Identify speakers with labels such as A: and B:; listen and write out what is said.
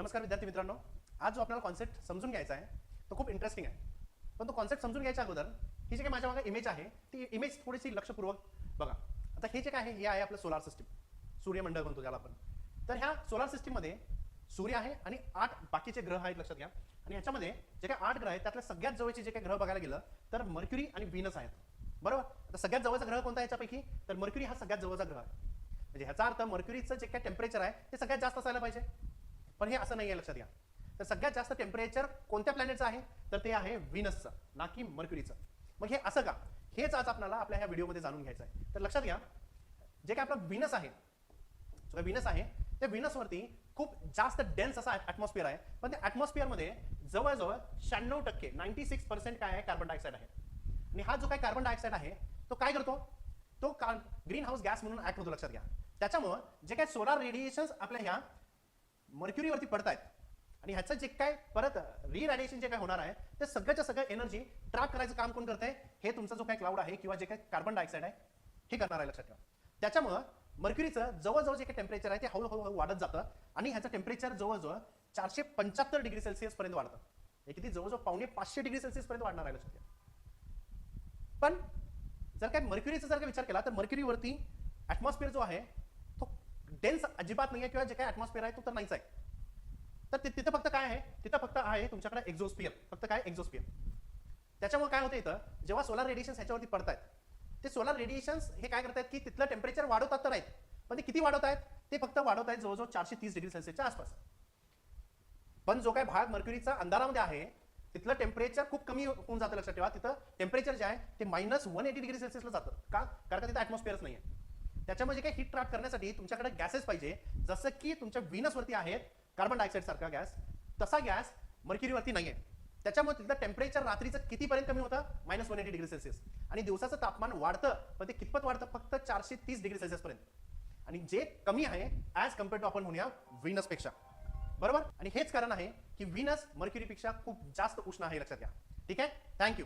A: नमस्कार विद्यार्थी मित्रांनो, आज जो आपल्याला कॉन्सेप्ट समजून घ्यायचा आहे तो खूप इंटरेस्टिंग आहे. पण तो कॉन्सेप्ट समजून घ्यायच्या अगोदर ही जी काही माझ्या मागे इमेज आहे ती इमेज थोडीशी लक्षपूर्वक बघा. आता हे जे काय आहे हे आहे आपलं सोलार सिस्टीम, सूर्यमंडळ म्हणतो त्याला आपण. तर ह्या सोलार सिस्टीममध्ये सूर्य आहे आणि 8 बाकीचे ग्रह आहेत लक्षात घ्या. आणि ह्याच्यामध्ये जे काही 8 ग्रह आहेत त्यातल्या सगळ्यात जवळचे जे काही ग्रह बघायला गेलं तर मर्क्युरी आणि व्हीनस आहेत. बरोबर. आता सगळ्यात जवळचा ग्रह कोणता आहे याच्यापैकी? तर मर्क्युरी हा सगळ्यात जवळचा ग्रह आहे. म्हणजे ह्याचा अर्थ मर्क्युरीचं जे काही टेम्परेचर आहे ते सगळ्यात जास्त असायला पाहिजे. पण हे असं नाही आहे लक्षात घ्या. तर सगळ्यात जास्त टेम्परेचर कोणत्या प्लॅनेटचं आहे? तर ते आहे व्हीनसचं, ना की मर्क्युरीचं. मग हे असं का? हेच आज आपल्याला आपल्या ह्या व्हिडिओमध्ये जाणून घ्यायचं आहे. तर लक्षात घ्या, जे काय आपला व्हीनस आहे, जो काय व्हीनस आहे त्या व्हीनसवरती खूप जास्त डेन्स असा ॲटमॉस्फिअर आहे. पण त्या ॲटमॉस्फिअरमध्ये जवळजवळ 96% 96% काय आहे? कार्बन डायऑक्साईड आहे. आणि हा जो काय कार्बन डायऑक्साईड आहे तो काय करतो? तो ग्रीन हाऊस गॅस म्हणून ऍक्ट होतो लक्षात घ्या. त्याच्यामुळं जे काय सोलार रेडिएशन्स आपल्या ह्या मर्क्युरीवरती पडतायत आणि ह्याचं जे काय परत रेडिएशन जे काय होणार आहे ते सगळ्याच्या सगळं एनर्जी ट्रॅप करायचं काम कोण करतंय? हे तुमचा जो काय क्लाउड आहे किंवा जे काय कार्बन डायऑक्साईड आहे हे करणार आहे लक्षात ठेवा. त्याच्यामुळं मर्क्युरीचं जवळजवळ जे काही टेम्परेचर आहे ते हळूहळू वाढत जातं आणि ह्याचं टेम्परेचर जवळजवळ 475 डिग्री सेल्सिअस पर्यंत वाढतं. हे किती? जवळजवळ 550 डिग्री सेल्सिअस पर्यंत वाढणार आहे लक्षात घ्या. पण जर काय मर्क्युरीचा जर का विचार केला तर मर्क्युरीवरती ॲटमॉस्फिअर जो आहे तो डेन्स अजिबात नाही आहे किंवा जे काही ॲटमॉस्फिअर आहे तो तर नाहीच आहे. तर तिथं फक्त काय आहे? तिथं फक्त आहे तुमच्याकडे एक्झोस्फिअर. फक्त काय? एक्झोस्फिअर. त्याच्यामुळे काय होतं इथं, जेव्हा सोलार रेडिएशन्स ह्याच्यावरती पडतायत ते सोलार रेडिएशन्स हे काय करतायत की तिथलं टेम्परेचर वाढवतात तर आहेत, पण ते किती वाढवत आहेत? ते फक्त वाढवत आहेत जवळजवळ 430 डिग्री सेल्सिअसच्या आसपास. पण जो काय भाग मर्क्युरीचा अंधारामध्ये आहे तिथलं टेम्परेचर खूप कमी होऊन जातं लक्षात ठेवा. तिथं टेम्परेचर जे आहे ते -180 डिग्री सेल्सिअसला जातं. का? कारण तिथं ॲटमॉस्फिअरच नाही आहे. त्याच्यामुळे जे काही हीट ट्रॅप करण्यासाठी तुमच्याकडे गॅसेस पाहिजे, जसं की तुमच्या व्हीनसवरती आहेत कार्बन डायऑक्साईड सारखा गॅस, तसा गॅस मर्क्युरीवरती नाही आहे. त्याच्यामुळे तिथं टेम्परेचर रात्रीचं कितीपर्यंत कमी होतं? -180 डिग्री सेल्सिअस. आणि दिवसाचं तापमान वाढतं, पण ते कितपत वाढतं? फक्त 430 डिग्री सेल्सिअस पर्यंत. आणि जे कमी आहे ॲज कम्पेअर टू आपण म्हणूया व्हीनसपेक्षा. बरोबर. आणि हेच कारण आहे की व्हीनस मर्क्युरीपेक्षा खूप जास्त उष्ण आहे लक्षात घ्या. ठीक आहे. थँक्यू.